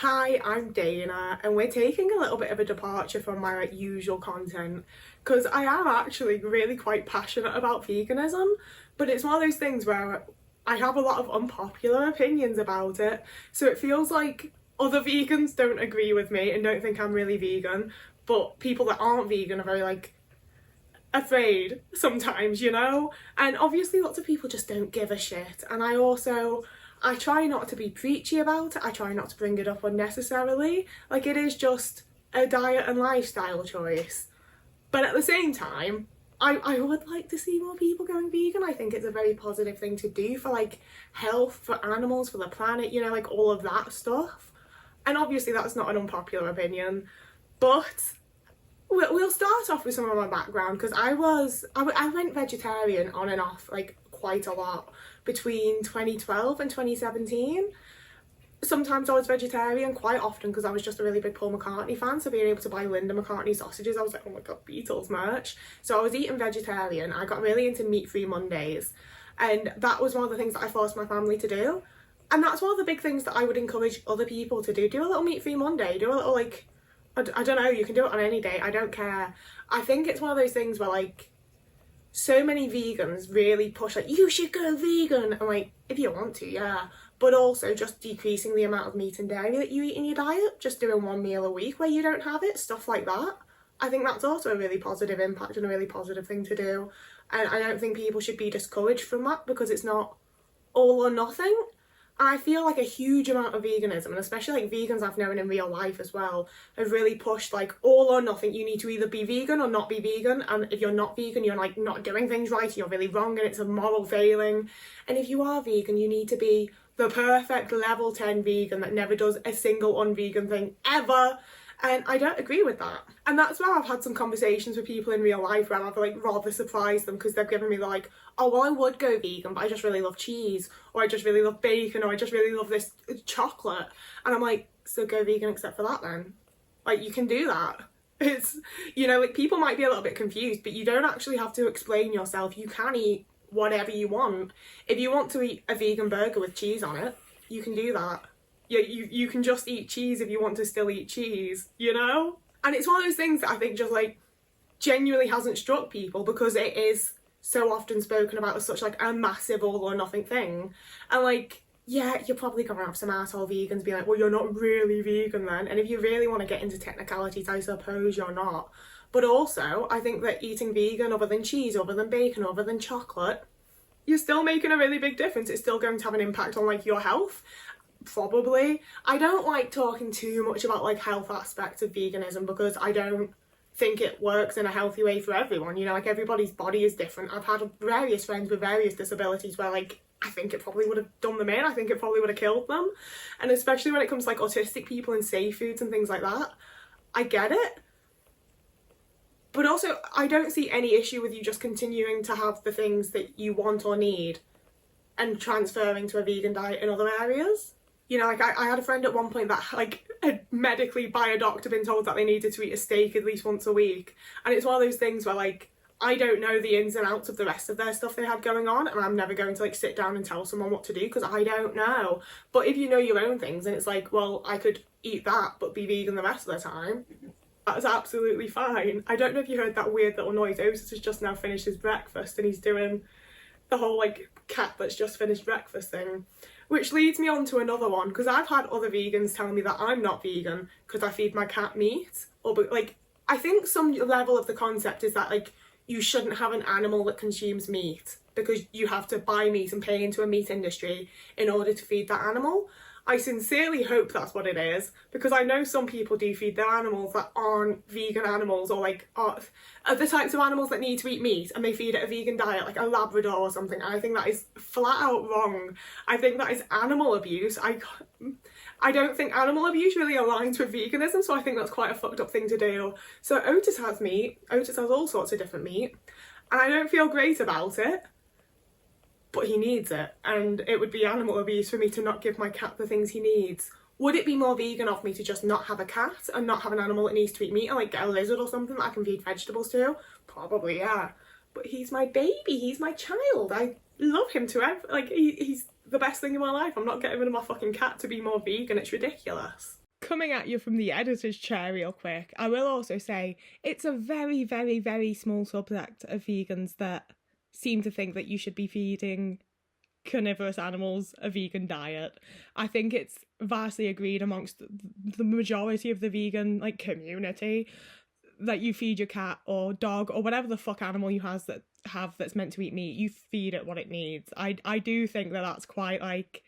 Hi, I'm Dana, and we're taking a little bit of a departure from my usual content because I am actually really quite passionate about veganism, but it's one of those things where I have a lot of unpopular opinions about it, so it feels like other vegans don't agree with me and don't think I'm really vegan, but people that aren't vegan are very afraid sometimes, and obviously lots of people just don't give a shit, and I try not to be preachy about it. I try not to bring it up unnecessarily. Like, it is just a diet and lifestyle choice. But at the same time, I would like to see more people going vegan. I think it's a very positive thing to do for health, for animals, for the planet, all of that stuff. And obviously that's not an unpopular opinion, but we'll start off with some of my background because I went vegetarian on and off quite a lot between 2012 and 2017. Sometimes I was vegetarian, quite often because I was just a really big Paul McCartney fan, so being able to buy Linda McCartney sausages, I was like, oh my god, Beatles merch. So I was eating vegetarian. I got really into meat-free Mondays, and that was one of the things that I forced my family to do. And that's one of the big things that I would encourage other people to do. Do a little meat-free Monday, do a little I don't know, you can do it on any day, I don't care. I think it's one of those things where so many vegans really push you should go vegan. I'm if you want to, yeah, but also just decreasing the amount of meat and dairy that you eat in your diet, just doing one meal a week where you don't have it, stuff like that. I think that's also a really positive impact and a really positive thing to do, and I don't think people should be discouraged from that because it's not all or nothing. I feel a huge amount of veganism, and especially vegans I've known in real life as well, have really pushed all or nothing. You need to either be vegan or not be vegan, and if you're not vegan, you're not doing things right, you're really wrong, and it's a moral failing. And if you are vegan, you need to be the perfect level 10 vegan that never does a single unvegan thing ever. And I don't agree with that. And that's where I've had some conversations with people in real life where I've rather surprised them because they've given me oh well, I would go vegan, but I just really love cheese, or I just really love bacon, or I just really love this chocolate. And I'm so go vegan except for that then. You can do that. It's, people might be a little bit confused, but you don't actually have to explain yourself. You can eat whatever you want. If you want to eat a vegan burger with cheese on it, you can do that. Yeah, you can just eat cheese if you want to still eat cheese, And it's one of those things that I think just genuinely hasn't struck people because it is so often spoken about as such a massive all or nothing thing. And yeah, you're probably gonna have some arsehole vegans be well, you're not really vegan then. And if you really want to get into technicalities, I suppose you're not. But also, I think that eating vegan other than cheese, other than bacon, other than chocolate, you're still making a really big difference. It's still going to have an impact on your health. Probably. I don't like talking too much about health aspects of veganism because I don't think it works in a healthy way for everyone. Everybody's body is different. I've had various friends with various disabilities where I think it probably would have done them in. I think it probably would have killed them. And especially when it comes to autistic people and safe foods and things like that, I get it. But also, I don't see any issue with you just continuing to have the things that you want or need and transferring to a vegan diet in other areas. I had a friend at one point that had medically by a doctor been told that they needed to eat a steak at least once a week. And it's one of those things where I don't know the ins and outs of the rest of their stuff they had going on, and I'm never going to sit down and tell someone what to do because I don't know. But if you know your own things and it's well, I could eat that but be vegan the rest of the time, that's absolutely fine. I don't know if you heard that weird little noise. Otis has just now finished his breakfast and he's doing the whole cat that's just finished breakfast thing. Which leads me on to another one, because I've had other vegans tell me that I'm not vegan because I feed my cat meat. Or I think some level of the concept is that you shouldn't have an animal that consumes meat because you have to buy meat and pay into a meat industry in order to feed that animal. I sincerely hope that's what it is, because I know some people do feed their animals that aren't vegan animals, or are the types of animals that need to eat meat and they feed it a vegan diet, like a Labrador or something. I think that is flat out wrong. I think that is animal abuse. I don't think animal abuse really aligns with veganism, so I think that's quite a fucked up thing to do. So Otis has meat, Otis has all sorts of different meat, and I don't feel great about it. But he needs it, and it would be animal abuse for me to not give my cat the things he needs. Would it be more vegan of me to just not have a cat and not have an animal that needs to eat meat and get a lizard or something that I can feed vegetables to? Probably, yeah. But he's my baby, he's my child. I love him to he's the best thing in my life. I'm not getting rid of my fucking cat to be more vegan, it's ridiculous. coming at you from the editor's chair real quick, I will also say it's a very, very, very small subset of vegans that seem to think that you should be feeding carnivorous animals a vegan diet. I think it's vastly agreed amongst the majority of the vegan like community that you feed your cat or dog or whatever the fuck animal you have that's meant to eat meat, you feed it what it needs. I do think that that's quite like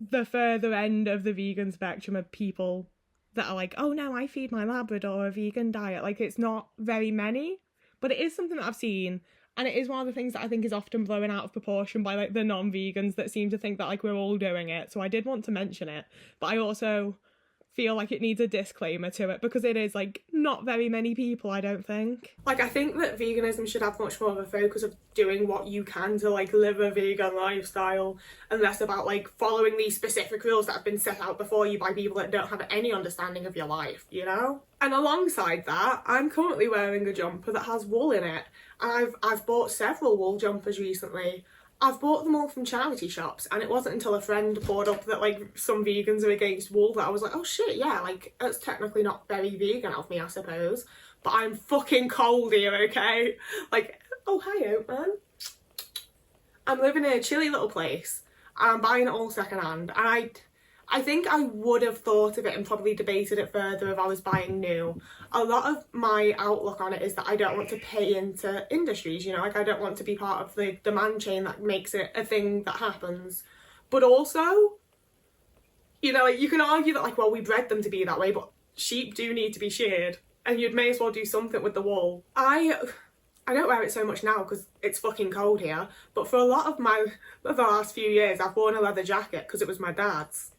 the further end of the vegan spectrum of people that are like, oh no, I feed my Labrador a vegan diet. Like, it's not very many, but it is something that I've seen, and it is one of the things that I think is often blown out of proportion by like the non-vegans that seem to think that like we're all doing it. So I did want to mention it, but I also feel like it needs a disclaimer to it because it is like not very many people, I don't think. Like, I think that veganism should have much more of a focus of doing what you can to like live a vegan lifestyle and less about like following these specific rules that have been set out before you by people that don't have any understanding of your life, you know? And alongside that, I'm currently wearing a jumper that has wool in it. I've bought several wool jumpers recently. I've bought them all from charity shops, and it wasn't until a friend brought up that like some vegans are against wool that I was like, oh shit, yeah, like that's technically not very vegan of me, I suppose, but I'm fucking cold here, okay? Like, oh hi Oat Man. I'm living in a chilly little place and I'm buying it all secondhand, and I think I would have thought of it and probably debated it further if I was buying new. A lot of my outlook on it is that I don't want to pay into industries, you know, like I don't want to be part of the demand chain that makes it a thing that happens. But also, you know, like you can argue that like, well, we bred them to be that way, but sheep do need to be sheared and you'd may as well do something with the wool. I don't wear it so much now because it's fucking cold here, but for a lot of the last few years, I've worn a leather jacket because it was my dad's.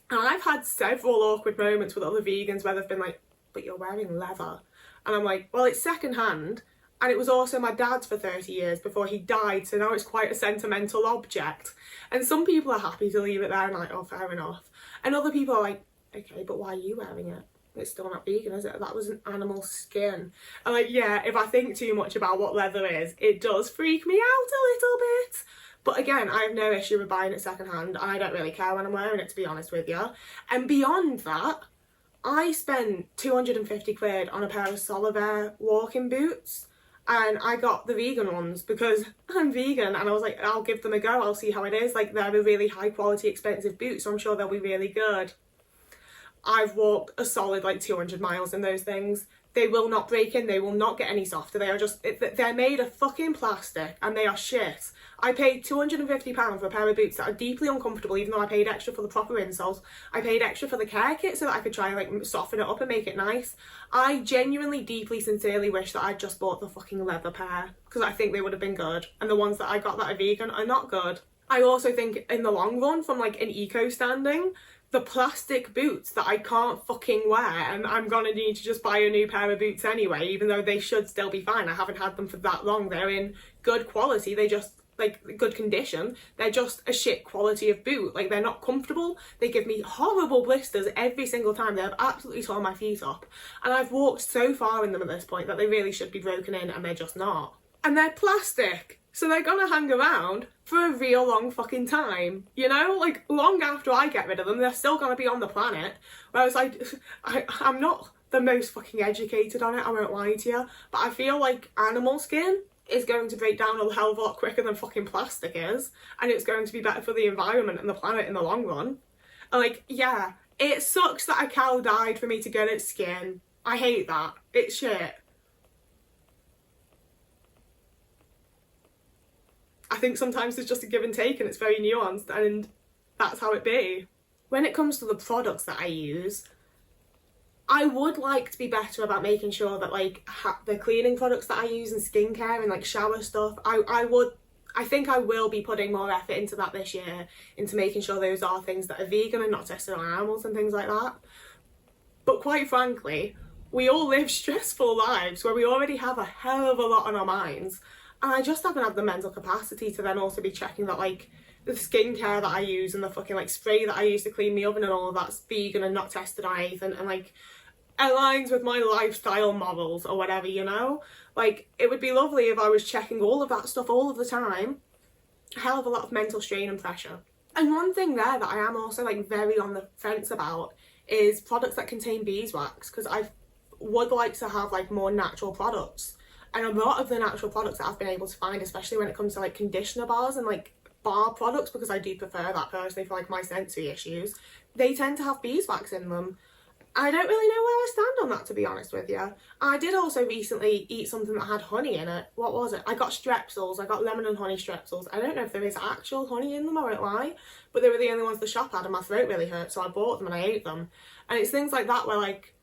And I've had several awkward moments with other vegans where they've been like, but you're wearing leather. And I'm like, well, it's secondhand. And it was also my dad's for 30 years before he died. So now it's quite a sentimental object. And some people are happy to leave it there and like, oh, fair enough. And other people are like, okay, but why are you wearing it? It's still not vegan, is it? That was an animal skin. And like, yeah, if I think too much about what leather is, it does freak me out a little bit. But again, I have no issue with buying it secondhand, and I don't really care when I'm wearing it, to be honest with you. And beyond that, I spent 250 quid on a pair of Solitaire walking boots, and I got the vegan ones because I'm vegan, and I was like, I'll give them a go, I'll see how it is. Like, they're a really high quality, expensive boot, so I'm sure they'll be really good. I've walked a solid like 200 miles in those things. They will not break in, they will not get any softer. They are just, they're made of fucking plastic and they are shit. I paid £250 for a pair of boots that are deeply uncomfortable, even though I paid extra for the proper insoles. I paid extra for the care kit so that I could try and like soften it up and make it nice. I genuinely, deeply, sincerely wish that I'd just bought the fucking leather pair because I think they would have been good. And the ones that I got that are vegan are not good. I also think in the long run, from like an eco standing, the plastic boots that I can't fucking wear, and I'm gonna need to just buy a new pair of boots anyway, even though they should still be fine. I haven't had them for that long. They're in good quality. They just, like, good condition. They're just a shit quality of boot. Like, they're not comfortable. They give me horrible blisters every single time. They've absolutely torn my feet up. And I've walked so far in them at this point that they really should be broken in, and they're just not. And they're plastic. So they're gonna hang around for a real long fucking time, you know? Like, long after I get rid of them, they're still gonna be on the planet. Whereas, like, I'm not the most fucking educated on it, I won't lie to you, but I feel like animal skin is going to break down a hell of a lot quicker than fucking plastic is, and it's going to be better for the environment and the planet in the long run. And, like, yeah, it sucks that a cow died for me to get its skin. I hate that. It's shit. I think sometimes there's just a give and take and it's very nuanced, and that's how it be. When it comes to the products that I use, I would like to be better about making sure that like the cleaning products that I use and skincare and like shower stuff, I think I will be putting more effort into that this year, into making sure those are things that are vegan and not tested on animals and things like that. But quite frankly, we all live stressful lives where we already have a hell of a lot on our minds. And I just haven't had the mental capacity to then also be checking that like the skincare that I use and the fucking like spray that I use to clean the oven and all of that's vegan and not tested on anything and like aligns with my lifestyle morals or whatever, you know? Like, it would be lovely if I was checking all of that stuff all of the time. A hell of a lot of mental strain and pressure. And one thing there that I am also like very on the fence about is products that contain beeswax, because I would like to have like more natural products. And a lot of the natural products that I've been able to find, especially when it comes to like conditioner bars and like bar products, because I do prefer that personally for like my sensory issues, they tend to have beeswax in them. I don't really know where I stand on that, to be honest with you. I did also recently eat something that had honey in it. What was it? I got strepsils. I got lemon and honey strepsils. I don't know if there is actual honey in them, I won't lie, but they were the only ones the shop had and my throat really hurt, so I bought them and I ate them. And it's things like that where like,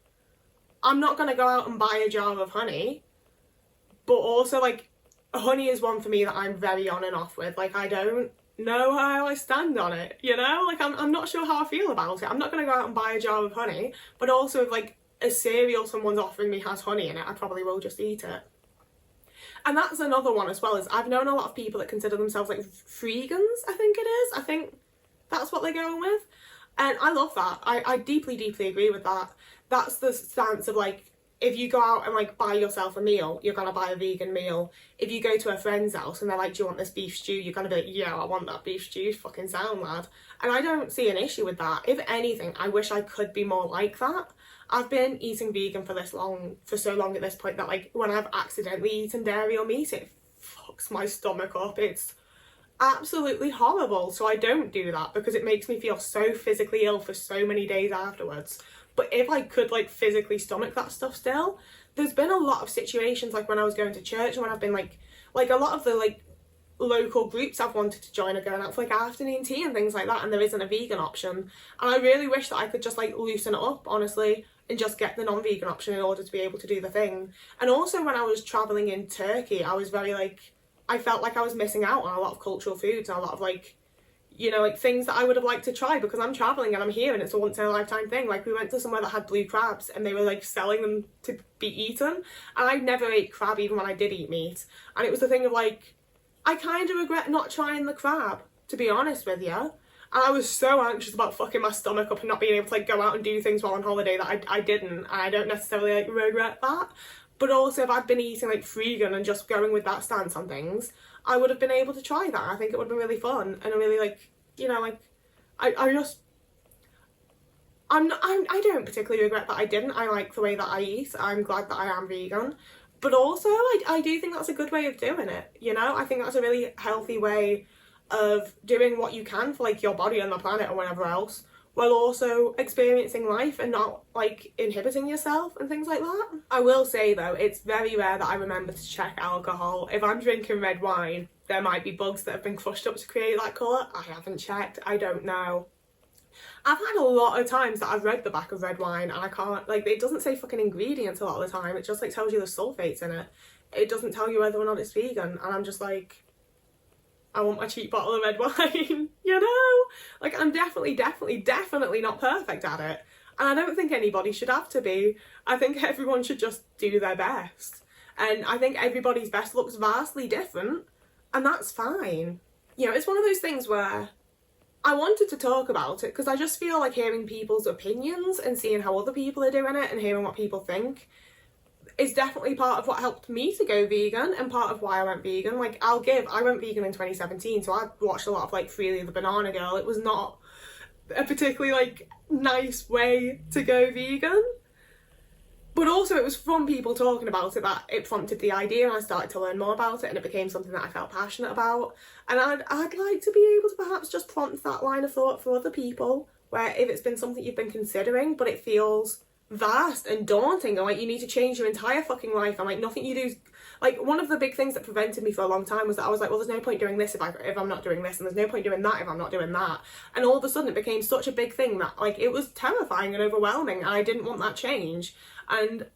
I'm not going to go out and buy a jar of honey, but also like, honey is one for me that I'm very on and off with. Like, I don't know how I stand on it, you know? Like, I'm not sure how I feel about it. I'm not going to go out and buy a jar of honey, but also if like a cereal someone's offering me has honey in it, I probably will just eat it. And that's another one as well, is I've known a lot of people that consider themselves like vegans, I think it is. I think that's what they're going with. And I love that. I deeply, deeply agree with that. That's the stance of like, if you go out and like buy yourself a meal, you're gonna buy a vegan meal. If you go to a friend's house and they're like, do you want this beef stew? You're gonna be like, yeah, I want that beef stew, fucking sound, lad. And I don't see an issue with that. If anything, I wish I could be more like that. I've been eating vegan for so long at this point that like when I've accidentally eaten dairy or meat, it fucks my stomach up. It's absolutely horrible. So I don't do that because it makes me feel so physically ill for so many days afterwards. But if I could like physically stomach that stuff still, there's been a lot of situations like when I was going to church and when I've been like a lot of the like local groups I've wanted to join are going out for like afternoon tea and things like that, and there isn't a vegan option. And I really wish that I could just like loosen it up, honestly, and just get the non-vegan option in order to be able to do the thing. And also when I was travelling in Turkey, I was very like, I felt like I was missing out on a lot of cultural foods and a lot of like, you know, like things that I would have liked to try because I'm travelling and I'm here and it's a once in a lifetime thing. Like we went to somewhere that had blue crabs and they were like selling them to be eaten, and I never ate crab even when I did eat meat. And it was the thing of like, I kind of regret not trying the crab, to be honest with you. And I was so anxious about fucking my stomach up and not being able to like go out and do things while on holiday that I didn't, and I don't necessarily like regret that. But also if I'd been eating like vegan and just going with that stance on things, I would have been able to try that. I think it would have been really fun and really like, you know, like I don't particularly regret that I didn't. I like the way that I eat. I'm glad that I am vegan. But also, I do think that's a good way of doing it, you know? I think that's a really healthy way of doing what you can for, like, your body and the planet and whatever else, while also experiencing life and not, like, inhibiting yourself and things like that. I will say, though, it's very rare that I remember to check alcohol. If I'm drinking red wine, there might be bugs that have been crushed up to create that colour. I haven't checked. I don't know. I've had a lot of times that I've read the back of red wine and I can't, like, it doesn't say fucking ingredients a lot of the time. It just, like, tells you the sulfates in it. It doesn't tell you whether or not it's vegan. And I'm just like, I want my cheap bottle of red wine, you know? Like, I'm definitely not perfect at it. And I don't think anybody should have to be. I think everyone should just do their best. And I think everybody's best looks vastly different. And that's fine. You know, it's one of those things where I wanted to talk about it because I just feel like hearing people's opinions and seeing how other people are doing it and hearing what people think is definitely part of what helped me to go vegan and part of why I went vegan. Like, I went vegan in 2017, so I watched a lot of, like, Freely the Banana Girl. It was not a particularly, like, nice way to go vegan. But also it was from people talking about it that it prompted the idea, and I started to learn more about it, and it became something that I felt passionate about. And I'd like to be able to perhaps just prompt that line of thought for other people, where if it's been something you've been considering but it feels vast and daunting and like you need to change your entire fucking life and like nothing you do, like one of the big things that prevented me for a long time was that I was like, well, there's no point doing this if I'm not doing this, and there's no point doing that if I'm not doing that. And all of a sudden it became such a big thing that like it was terrifying and overwhelming, and I didn't want that change. And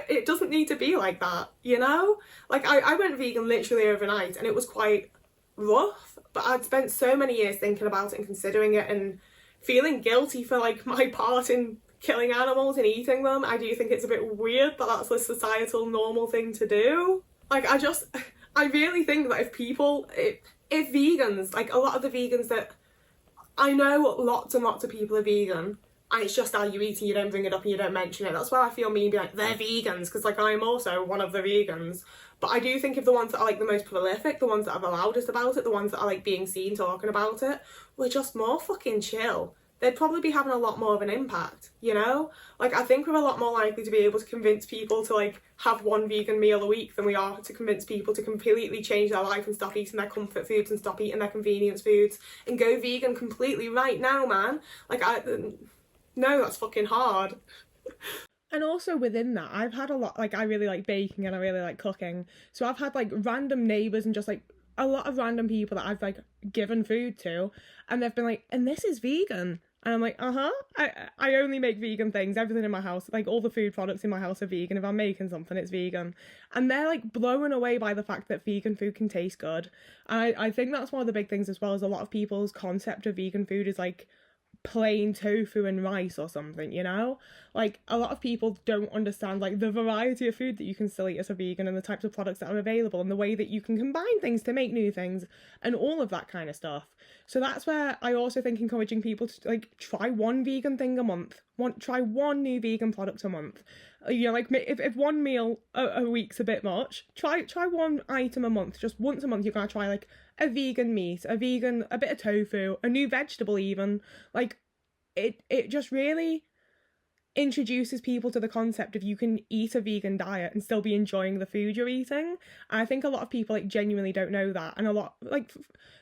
it doesn't need to be like that, you know? Like I went vegan literally overnight and it was quite rough, but I'd spent so many years thinking about it and considering it and feeling guilty for like my part in killing animals and eating them. I do think it's a bit weird that that's the societal normal thing to do. Like I really think that if vegans, like a lot of the vegans that I know, lots and lots of people are vegan, and it's just how you eat and you don't bring it up and you don't mention it. That's why I feel mean being like, they're vegans, because like I'm also one of the vegans. But I do think if the ones that are like the most prolific, the ones that are the loudest about it, the ones that are like being seen talking about it, we're just more fucking chill. they'd probably be having a lot more of an impact, you know? Like, I think we're a lot more likely to be able to convince people to, like, have one vegan meal a week than we are to convince people to completely change their life and stop eating their comfort foods and stop eating their convenience foods and go vegan completely right now, man. Like, no, that's fucking hard. And also within that, I've had a lot, like, I really like baking and I really like cooking. So I've had, like, random neighbours and just, like, a lot of random people that I've, like, given food to. And they've been like, and this is vegan. And I'm like, I only make vegan things. Everything in my house, like, all the food products in my house are vegan. If I'm making something, it's vegan. And they're, like, blown away by the fact that vegan food can taste good. And I think that's one of the big things as well, is a lot of people's concept of vegan food is, like, plain tofu and rice or something, you know? Like, a lot of people don't understand, like, the variety of food that you can still eat as a vegan and the types of products that are available and the way that you can combine things to make new things and all of that kind of stuff. So that's where I also think encouraging people to, like, try one vegan thing a month, try one new vegan product a month. You know, like, if one meal a week's a bit much, try one item a month. Just once a month you're gonna try, like, a vegan meat, a bit of tofu, a new vegetable even. Like, it just really introduces people to the concept of you can eat a vegan diet and still be enjoying the food you're eating. And I think a lot of people, like, genuinely don't know that. And a lot, like,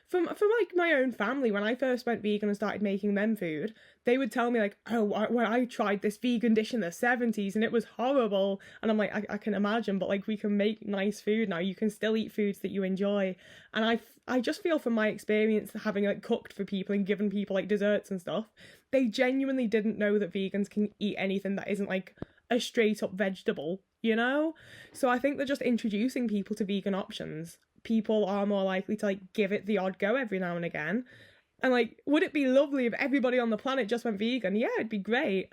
from like my own family, when I first went vegan and started making them food, they would tell me, like, oh, well, I tried this vegan dish in the 70s and it was horrible. And I'm like, I can imagine, but, like, we can make nice food now. You can still eat foods that you enjoy. And I just feel from my experience having, like, cooked for people and given people, like, desserts and stuff, they genuinely didn't know that vegans can eat anything that isn't, like, a straight up vegetable, you know? So I think that just introducing people to vegan options, people are more likely to, like, give it the odd go every now and again. And, like, would it be lovely if everybody on the planet just went vegan? Yeah, it'd be great.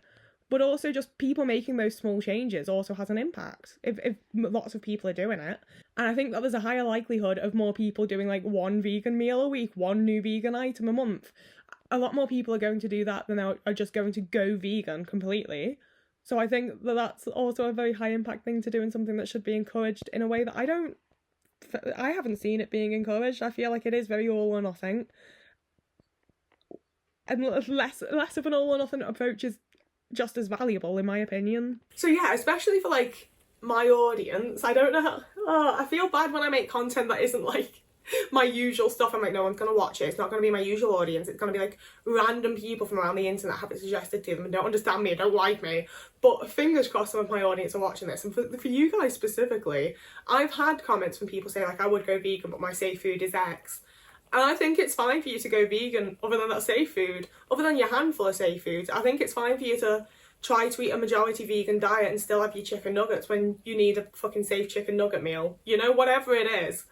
But also just people making those small changes also has an impact if lots of people are doing it. And I think that there's a higher likelihood of more people doing, like, one vegan meal a week, one new vegan item a month. A lot more people are going to do that than are just going to go vegan completely. So I think that that's also a very high impact thing to do and something that should be encouraged in a way that I haven't seen it being encouraged. I feel like it is very all or nothing. And less of an all or nothing approach is just as valuable, in my opinion. So yeah, especially for, like, my audience, I don't know how, I feel bad when I make content that isn't, like, my usual stuff. I'm like, no one's gonna watch it, it's not gonna be my usual audience, it's gonna be, like, random people from around the internet have it suggested to them and don't understand me, don't like me. But fingers crossed some of my audience are watching this. And for you guys specifically, I've had comments from people saying, like, I would go vegan but my safe food is X. And I think it's fine for you to go vegan other than that safe food, other than your handful of safe foods. I think it's fine for you to try to eat a majority vegan diet and still have your chicken nuggets when you need a fucking safe chicken nugget meal. You know, whatever it is.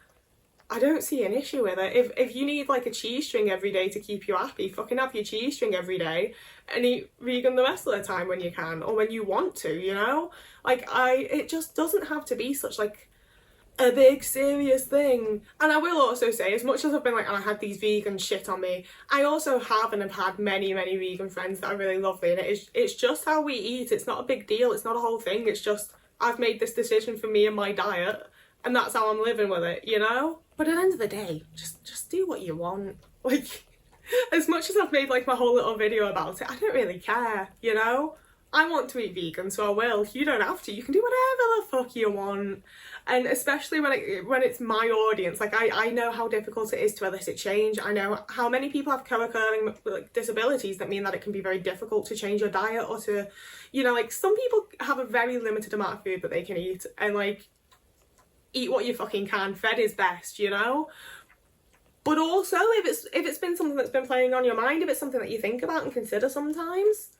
I don't see an issue with it. If you need, like, a cheese string every day to keep you happy, fucking have your cheese string every day and eat vegan the rest of the time when you can or when you want to, you know? Like, it just doesn't have to be such, like, a big serious thing. And I will also say, as much as I've been like, and I had these vegan shit on me, I also have and have had many vegan friends that are really lovely, and it's just how we eat. It's not a big deal, it's not a whole thing, it's just I've made this decision for me and my diet and that's how I'm living with it, you know? But at the end of the day, just do what you want. Like, as much as I've made, like, my whole little video about it, I don't really care, you know? I want to eat vegan, so I will. You don't have to. You can do whatever the fuck you want. And especially when it's my audience, like, I know how difficult it is to elicit change. I know how many people have co-occurring, like, disabilities that mean that it can be very difficult to change your diet or to, you know, like, some people have a very limited amount of food that they can eat and, like, eat what you fucking can. Fed is best, you know? But also, if it's been something that's been playing on your mind, if it's something that you think about and consider sometimes,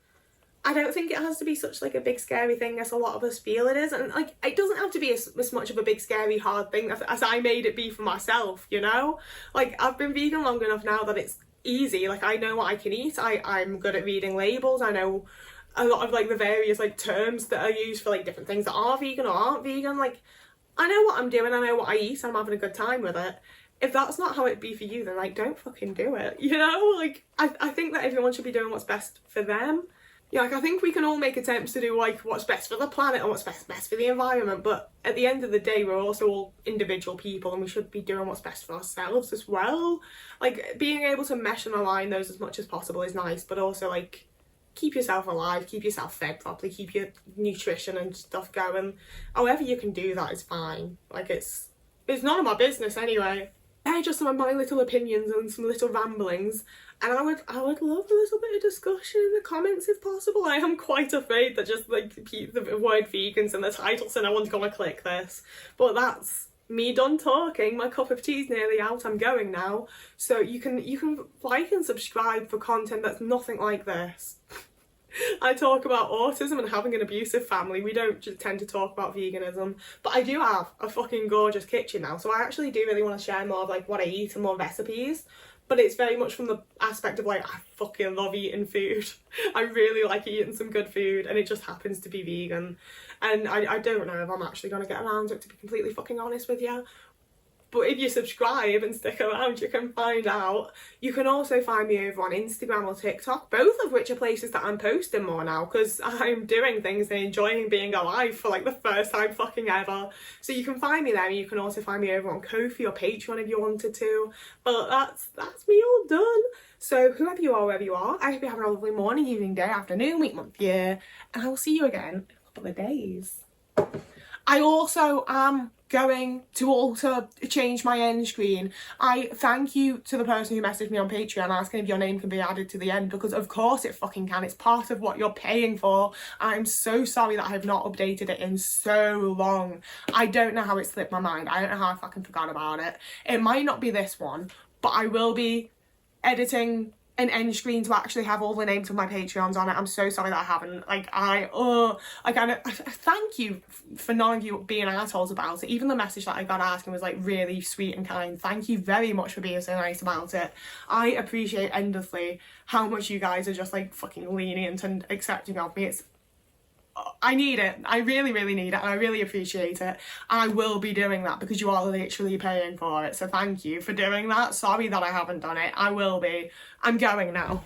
I don't think it has to be such, like, a big scary thing as a lot of us feel it is. And, like, it doesn't have to be as much of a big scary hard thing as I made it be for myself, you know? Like, I've been vegan long enough now that it's easy. Like, I know what I can eat. I'm good at reading labels. I know a lot of, like, the various, like, terms that are used for, like, different things that are vegan or aren't vegan. Like, I know what I'm doing, I know what I eat, and I'm having a good time with it. If that's not how it'd be for you, then, like, don't fucking do it, you know? Like, I think that everyone should be doing what's best for them. Yeah, like I think we can all make attempts to do like what's best for the planet and what's best for the environment, but at the end of the day we're also all individual people and we should be doing what's best for ourselves as well. Like being able to mesh and align those as much as possible is nice, but also like keep yourself alive, keep yourself fed properly, keep your nutrition and stuff going. However you can do that is fine. Like it's none of my business anyway. They're just some of my little opinions and some little ramblings, and I would love a little bit of discussion in the comments if possible. I am quite afraid that just like the word vegans in the title, so no one's gonna click this. But that's me done talking. My cup of tea's nearly out. I'm going now. So you can like and subscribe for content that's nothing like this. I talk about autism and having an abusive family. We don't just tend to talk about veganism, but I do have a fucking gorgeous kitchen now, so I actually do really want to share more of like what I eat and more recipes, but it's very much from the aspect of like I fucking love eating food. I really like eating some good food, and it just happens to be vegan, and I don't know if I'm actually going to get around to it, to be completely fucking honest with you. But if you subscribe and stick around, you can find out. You can also find me over on Instagram or TikTok, both of which are places that I'm posting more now because I'm doing things and enjoying being alive for like the first time fucking ever. So you can find me there, and you can also find me over on Ko-fi or Patreon if you wanted to. But that's me all done. So whoever you are, wherever you are, I hope you're having a lovely morning, evening, day, afternoon, week, month, year, and I will see you again in a couple of days. I also am going to change my end screen. I thank you to the person who messaged me on Patreon asking if your name can be added to the end, because of course it fucking can. It's part of what you're paying for. I'm so sorry that I have not updated it in so long. I don't know how it slipped my mind. I don't know how I fucking forgot about it. It might not be this one, but I will be editing an end screen to actually have all the names of my Patreons on it. I'm so sorry that I haven't. I thank you for none of you being assholes about it. Even the message that I got asking was like really sweet and kind. Thank you very much for being so nice about it. I appreciate endlessly how much you guys are just like fucking lenient and accepting of me. I need it. I really, really need it, and I really appreciate it. And I will be doing that because you are literally paying for it. So thank you for doing that. Sorry that I haven't done it. I will be. I'm going now.